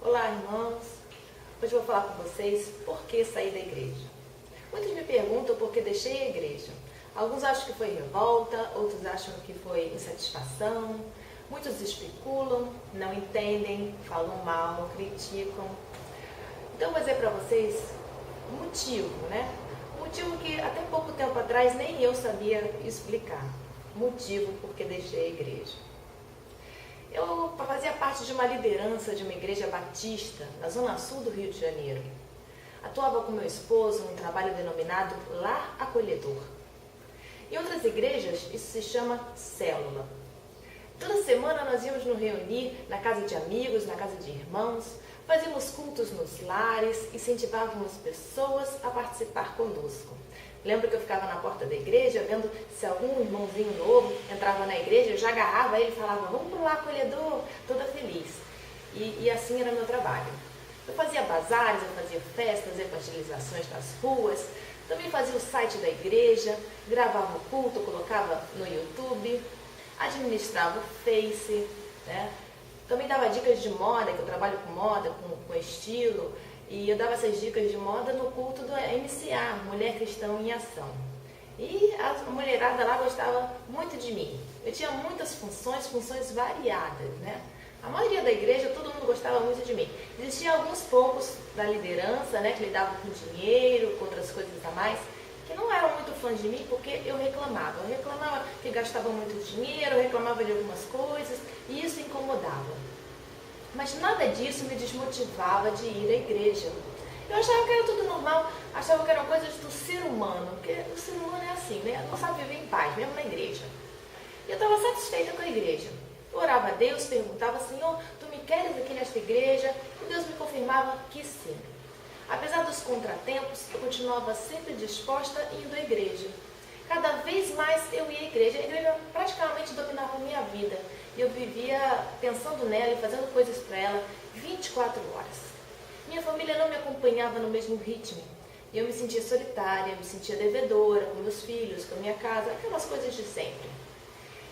Olá, irmãos. Hoje eu vou falar com vocês por que sair da igreja. Muitos me perguntam por que deixei a igreja. Alguns acham que foi revolta, outros acham que foi insatisfação. Muitos especulam, não entendem, falam mal, criticam. Então eu vou dizer para vocês o motivo, né? O motivo que até pouco tempo atrás nem eu sabia explicar. Motivo por que deixei a igreja. Eu fazia parte de uma liderança de uma igreja batista na zona sul do Rio de Janeiro. Atuava com meu esposo num trabalho denominado Lar Acolhedor. Em outras igrejas, isso se chama célula. Toda semana nós íamos nos reunir na casa de amigos, na casa de irmãos, fazíamos cultos nos lares, incentivávamos pessoas a participar conosco. Lembro que eu ficava na porta da igreja, vendo se algum irmãozinho novo entrava na igreja, eu já agarrava ele e falava, vamos para o Lar Acolhedor, toda feliz. E assim era meu trabalho. Eu fazia bazares, eu fazia festas, evangelizações nas ruas, também fazia o site da igreja, gravava o culto, colocava no YouTube, administrava o Face, né? Também dava dicas de moda, que eu trabalho com moda, com estilo, e eu dava essas dicas de moda no culto do MCA, Mulher Cristã em Ação. E a mulherada lá gostava muito de mim. Eu tinha muitas funções variadas, né? A maioria da igreja, todo mundo gostava muito de mim. Existiam alguns poucos da liderança, né, que lidavam com dinheiro, com outras coisas a mais, que não eram muito fãs de mim porque eu reclamava. Eu reclamava que gastava muito dinheiro, eu reclamava de algumas coisas e isso incomodava. Mas nada disso me desmotivava de ir à igreja. Eu achava que era tudo normal, achava que eram coisas do ser humano, porque o ser humano é assim, né? Não sabe viver em paz, mesmo na igreja. E eu estava satisfeita com a igreja. Eu orava a Deus, perguntava, Senhor, Tu me queres aqui nesta igreja? E Deus me confirmava que sim. Apesar dos contratempos, eu continuava sempre disposta indo à igreja. Cada vez mais eu ia à igreja. A igreja praticamente dominava a minha vida. E eu vivia pensando nela e fazendo coisas para ela 24 horas. Minha família não me acompanhava no mesmo ritmo. E eu me sentia solitária, me sentia devedora com meus filhos, com a minha casa, aquelas coisas de sempre.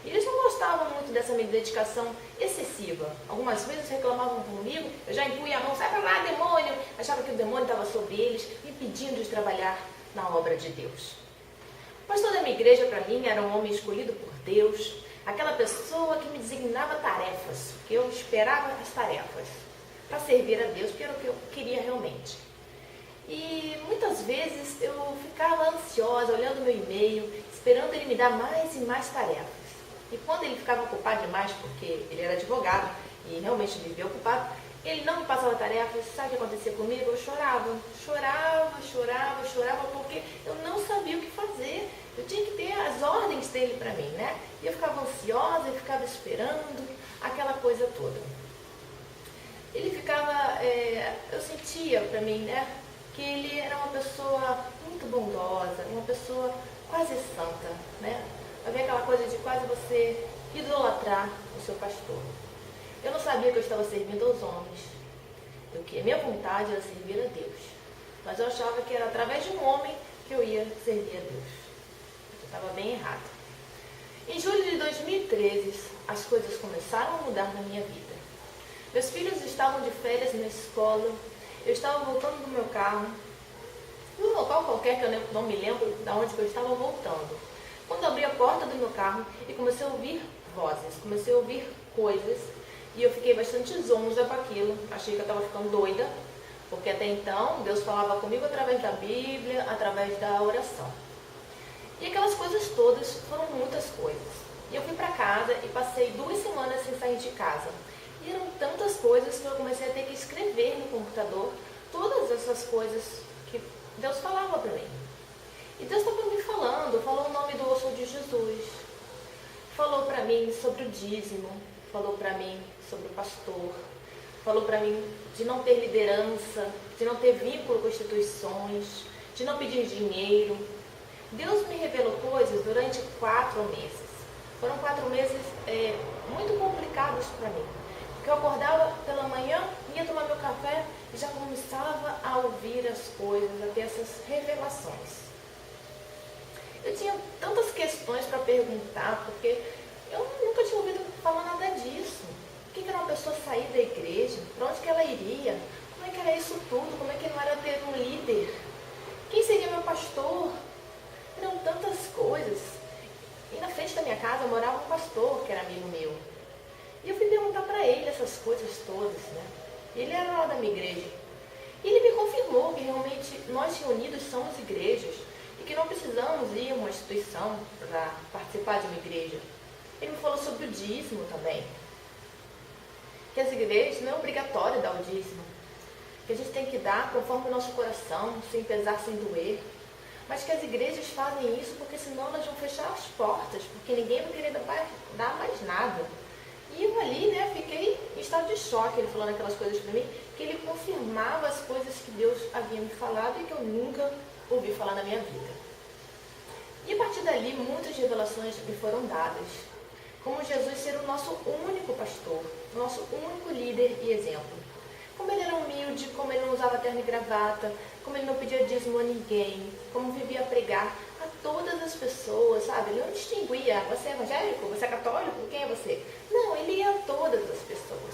E eles não gostavam muito dessa minha dedicação excessiva. Algumas vezes reclamavam comigo, eu já impunha a mão, sai pra lá, demônio! Achava que o demônio estava sobre eles, me impedindo de trabalhar na obra de Deus. O pastor da minha igreja, para mim, era um homem escolhido por Deus, aquela pessoa que me designava tarefas, que eu esperava as tarefas, para servir a Deus, que era o que eu queria realmente. E muitas vezes eu ficava ansiosa, olhando meu e-mail, esperando ele me dar mais e mais tarefas. E quando ele ficava ocupado demais, porque ele era advogado e realmente vivia ocupado, ele não me passava tarefas. Sabe o que acontecia comigo? Eu chorava, porque eu não sabia o que fazer. Eu tinha que ter as ordens dele para mim, né? E eu ficava ansiosa, eu ficava esperando, aquela coisa toda. Ele ficava, eu sentia para mim, né, que ele era uma pessoa muito bondosa, uma pessoa quase santa, né? Havia aquela coisa de quase você idolatrar o seu pastor. Eu não sabia que eu estava servindo aos homens. A minha vontade era servir a Deus. Mas eu achava que era através de um homem que eu ia servir a Deus. Eu estava bem errado. Em julho de 2013, as coisas começaram a mudar na minha vida. Meus filhos estavam de férias na escola. Eu estava voltando do meu carro. Num local qualquer que eu não me lembro de onde eu estava voltando. Quando eu abri a porta do meu carro e comecei a ouvir vozes, comecei a ouvir coisas e eu fiquei bastante zonza com aquilo, achei que eu estava ficando doida, porque até então Deus falava comigo através da Bíblia, através da oração. E aquelas coisas todas foram muitas coisas. E eu fui para casa e passei 2 semanas sem sair de casa. E eram tantas coisas que eu comecei a ter que escrever no computador todas essas coisas que Deus falava para mim. E Deus estava me falando, falou o nome do osso de Jesus, falou para mim sobre o dízimo, falou para mim sobre o pastor, falou para mim de não ter liderança, de não ter vínculo com instituições, de não pedir dinheiro. Deus me revelou coisas durante 4 meses. Foram 4 meses muito complicados para mim. Porque eu acordava pela manhã, ia tomar meu café e já começava a ouvir as coisas, a ter essas revelações. Eu tinha tantas questões para perguntar, porque eu nunca tinha ouvido falar nada disso. O que era uma pessoa sair da igreja? Para onde que ela iria? pastor. Eram tantas coisas. E na frente da minha casa morava um pastor que era amigo meu. E eu fui perguntar para ele essas coisas todas, né? Ele era lá da minha igreja. E ele me confirmou que realmente nós reunidos somos igrejas e que não precisamos ir a uma instituição para participar de uma igreja. Ele me falou sobre o dízimo também. Que as igrejas não é obrigatório dar o dízimo. Que a gente tem que dar conforme o nosso coração, sem pesar, sem doer. Mas que as igrejas fazem isso porque senão elas vão fechar as portas, porque ninguém vai querer dar mais nada. E eu ali, né, fiquei em estado de choque, ele falando aquelas coisas para mim, que ele confirmava as coisas que Deus havia me falado e que eu nunca ouvi falar na minha vida. E a partir dali, muitas revelações me foram dadas. Como Jesus ser o nosso único pastor, o nosso único líder e exemplo. Como ele era humilde, como ele não usava terno e gravata, como ele não pedia dízimo a ninguém, como vivia a pregar a todas as pessoas, sabe? Ele não distinguia, você é evangélico, você é católico, quem é você? Não, ele ia a todas as pessoas.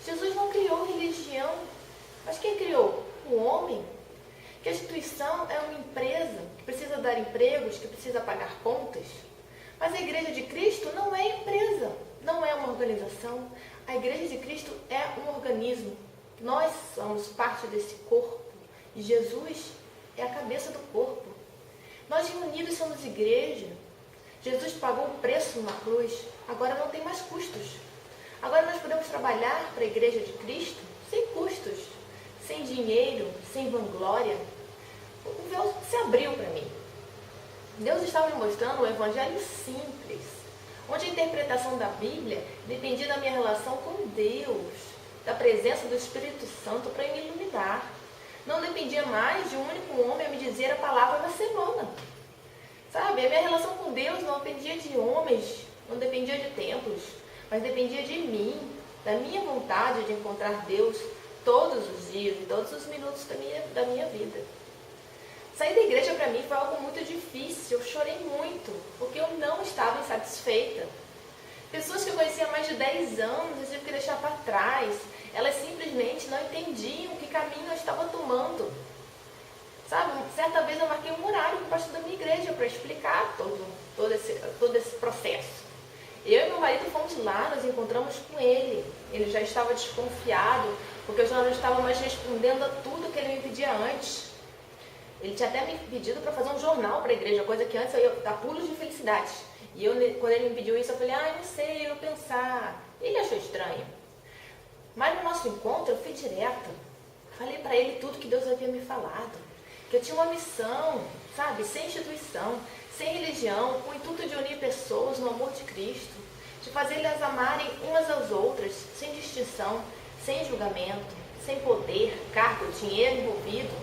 Jesus não criou religião, mas quem criou? O homem. Que a instituição é uma empresa que precisa dar empregos, que precisa pagar contas. Mas a Igreja de Cristo não é empresa, não é uma organização. A Igreja de Cristo é um organismo. Nós somos parte desse corpo e Jesus é a cabeça do corpo. Nós reunidos somos igreja. Jesus pagou o preço na cruz, agora não tem mais custos. Agora nós podemos trabalhar para a Igreja de Cristo sem custos, sem dinheiro, sem vanglória. O véu se abriu para mim. Deus estava me mostrando um evangelho simples, onde a interpretação da Bíblia dependia da minha relação com Deus, da presença do Espírito Santo para me iluminar. Não dependia mais de um único homem a me dizer a palavra da semana. Sabe, a minha relação com Deus não dependia de homens, não dependia de templos, mas dependia de mim, da minha vontade de encontrar Deus todos os dias e todos os minutos da minha vida. Sair da igreja para mim foi algo muito difícil, eu chorei muito, porque eu não estava insatisfeita. Pessoas que eu conhecia há mais de 10 anos, eu tive que deixar para trás. Elas simplesmente não entendiam que caminho eu estava tomando. Sabe, certa vez eu marquei um horário com o pastor da minha igreja para explicar todo esse processo. Eu e meu marido fomos lá, nos encontramos com ele. Ele já estava desconfiado, porque eu já não estava mais respondendo a tudo que ele me pedia antes. Ele tinha até me pedido para fazer um jornal para a igreja, coisa que antes eu ia dar pulos de felicidade. E quando ele me pediu isso, eu falei, não sei, eu vou pensar. Ele achou estranho. Mas no nosso encontro, eu fui direta. Falei para ele tudo que Deus havia me falado. Que eu tinha uma missão, sabe, sem instituição, sem religião, com o intuito de unir pessoas no amor de Cristo. De fazer elas amarem umas às outras, sem distinção, sem julgamento, sem poder, cargo, dinheiro envolvido.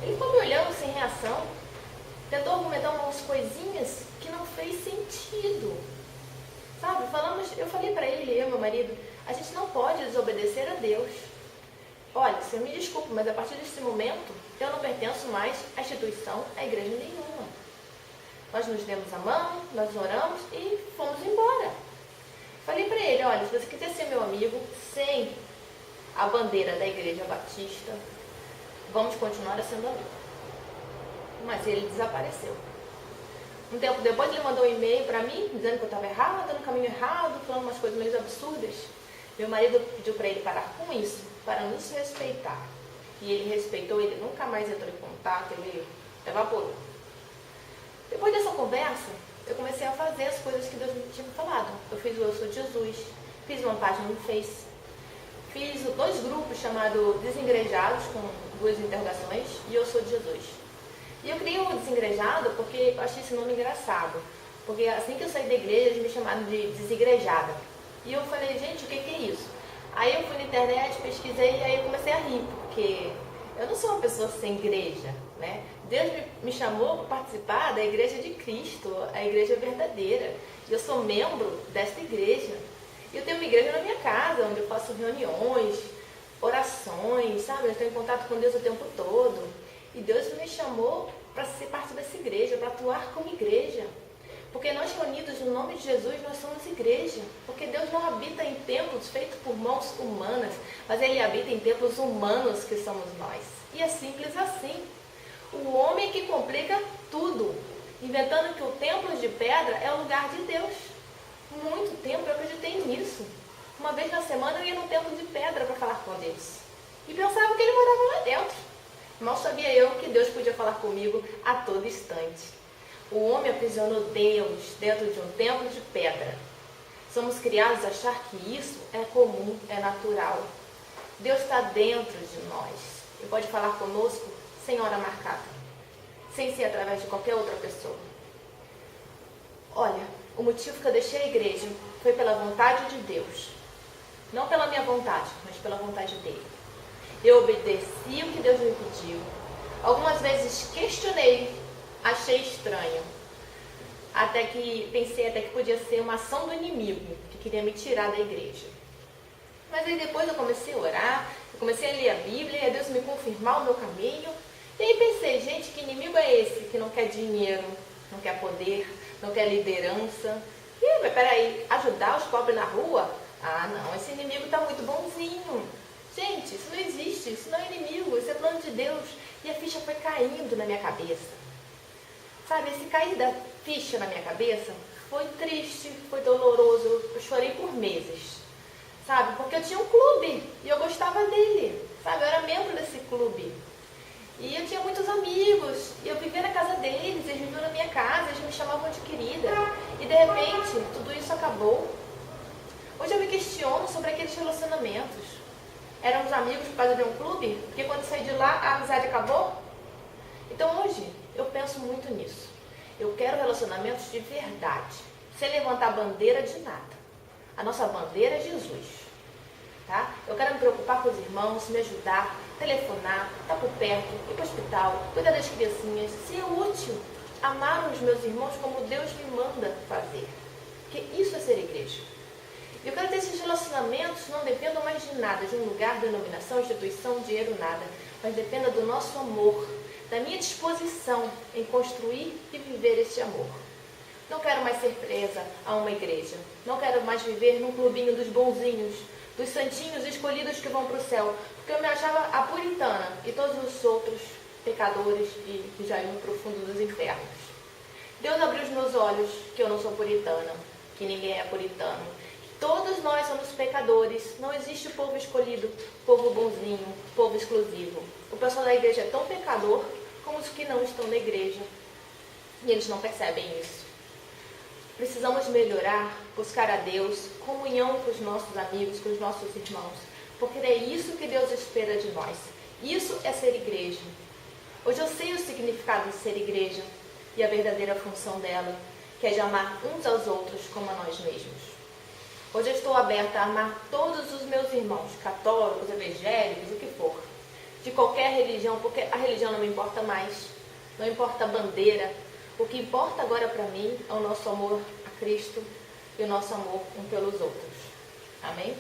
Ele ficou me olhando sem reação. Tentou argumentar umas coisinhas que não fez sentido. Sabe, eu falei para ele, eu e meu marido, a gente não pode desobedecer a Deus. Olha, você me desculpe, mas a partir desse momento, eu não pertenço mais à instituição, à igreja nenhuma. Nós nos demos a mão, nós oramos e fomos embora. Falei para ele, olha, se você quiser ser meu amigo, sem a bandeira da Igreja Batista, vamos continuar sendo amigos. Mas ele desapareceu. Um tempo depois ele mandou um e-mail para mim, dizendo que eu estava errada, no caminho errado, falando umas coisas meio absurdas. Meu marido pediu para ele parar com isso, para nos respeitar. E ele respeitou, ele nunca mais entrou em contato, ele evaporou. Depois dessa conversa, eu comecei a fazer as coisas que Deus me tinha falado. Eu fiz o Eu Sou de Jesus, fiz uma página no Face, fiz 2 grupos chamados Desengrejados, com 2 interrogações, e Eu Sou de Jesus. E eu criei o Desengrejado porque eu achei esse nome engraçado. Porque assim que eu saí da igreja, eles me chamaram de desigrejada. E eu falei, gente, o que é isso? Aí eu fui na internet, pesquisei, e aí eu comecei a rir, porque eu não sou uma pessoa sem igreja, né? Deus me chamou para participar da Igreja de Cristo, a igreja verdadeira. E eu sou membro desta igreja. E eu tenho uma igreja na minha casa, onde eu faço reuniões, orações, sabe? Eu estou em contato com Deus o tempo todo. E Deus me chamou para ser parte dessa igreja, para atuar como igreja. Porque nós reunidos no nome de Jesus, nós somos igreja. Porque Deus não habita em templos feitos por mãos humanas, mas Ele habita em templos humanos que somos nós. E é simples assim. O homem que complica tudo, inventando que o templo de pedra é o lugar de Deus. Muito tempo eu acreditei nisso. Uma vez na semana eu ia no templo de pedra para falar com Deus. E pensava que ele morava lá dentro. Mal sabia eu que Deus podia falar comigo a todo instante. O homem aprisionou Deus dentro de um templo de pedra. Somos criados a achar que isso é comum, é natural. Deus está dentro de nós e pode falar conosco sem hora marcada, sem ser através de qualquer outra pessoa. Olha, o motivo que eu deixei a igreja foi pela vontade de Deus. Não pela minha vontade, mas pela vontade dele. Eu obedeci o que Deus me pediu. Algumas vezes questionei, achei estranho. Pensei até que podia ser uma ação do inimigo, que queria me tirar da igreja. Mas aí depois eu comecei a orar, eu comecei a ler a Bíblia, e a Deus me confirmar o meu caminho. E aí pensei, gente, que inimigo é esse que não quer dinheiro, não quer poder, não quer liderança? Mas peraí, ajudar os pobres na rua? Ah não, esse inimigo está muito bonzinho. Gente, isso não existe, isso não é inimigo, isso é plano de Deus. E a ficha foi caindo na minha cabeça. Sabe, esse cair da ficha na minha cabeça foi triste, foi doloroso, eu chorei por meses. Sabe, porque eu tinha um clube e eu gostava dele, sabe, eu era membro desse clube. E eu tinha muitos amigos, e eu vivia na casa deles, eles viviam na minha casa, eles me chamavam de querida. E de repente, tudo isso acabou. Hoje eu me questiono sobre aqueles relacionamentos. Éramos amigos por causa de um clube, porque quando saí de lá, a amizade acabou? Então hoje, eu penso muito nisso. Eu quero relacionamentos de verdade, sem levantar bandeira de nada. A nossa bandeira é Jesus, tá? Eu quero me preocupar com os irmãos, me ajudar, telefonar, estar por perto, ir para o hospital, cuidar das criancinhas, ser útil, amar os meus irmãos como Deus me manda fazer. Porque isso é ser igreja. Eu quero ter esses relacionamentos não dependam mais de nada, de um lugar, denominação, instituição, dinheiro, nada, mas dependa do nosso amor, da minha disposição em construir e viver esse amor. Não quero mais ser presa a uma igreja. Não quero mais viver num clubinho dos bonzinhos, dos santinhos escolhidos que vão para o céu. Porque eu me achava a puritana e todos os outros pecadores que já iam para o fundo dos infernos. Deus abriu os meus olhos que eu não sou puritana, que ninguém é puritano. Todos nós somos pecadores. Não existe povo escolhido, povo bonzinho, povo exclusivo. O pessoal da igreja é tão pecador como os que não estão na igreja. E eles não percebem isso. Precisamos melhorar, buscar a Deus, comunhão com os nossos amigos, com os nossos irmãos, porque é isso que Deus espera de nós. Isso é ser igreja. Hoje eu sei o significado de ser igreja e a verdadeira função dela, que é de amar uns aos outros como a nós mesmos. Hoje eu estou aberta a amar todos os meus irmãos, católicos, evangélicos, o que for, de qualquer religião, porque a religião não me importa mais, não importa a bandeira. O que importa agora para mim é o nosso amor a Cristo e o nosso amor um pelos outros. Amém?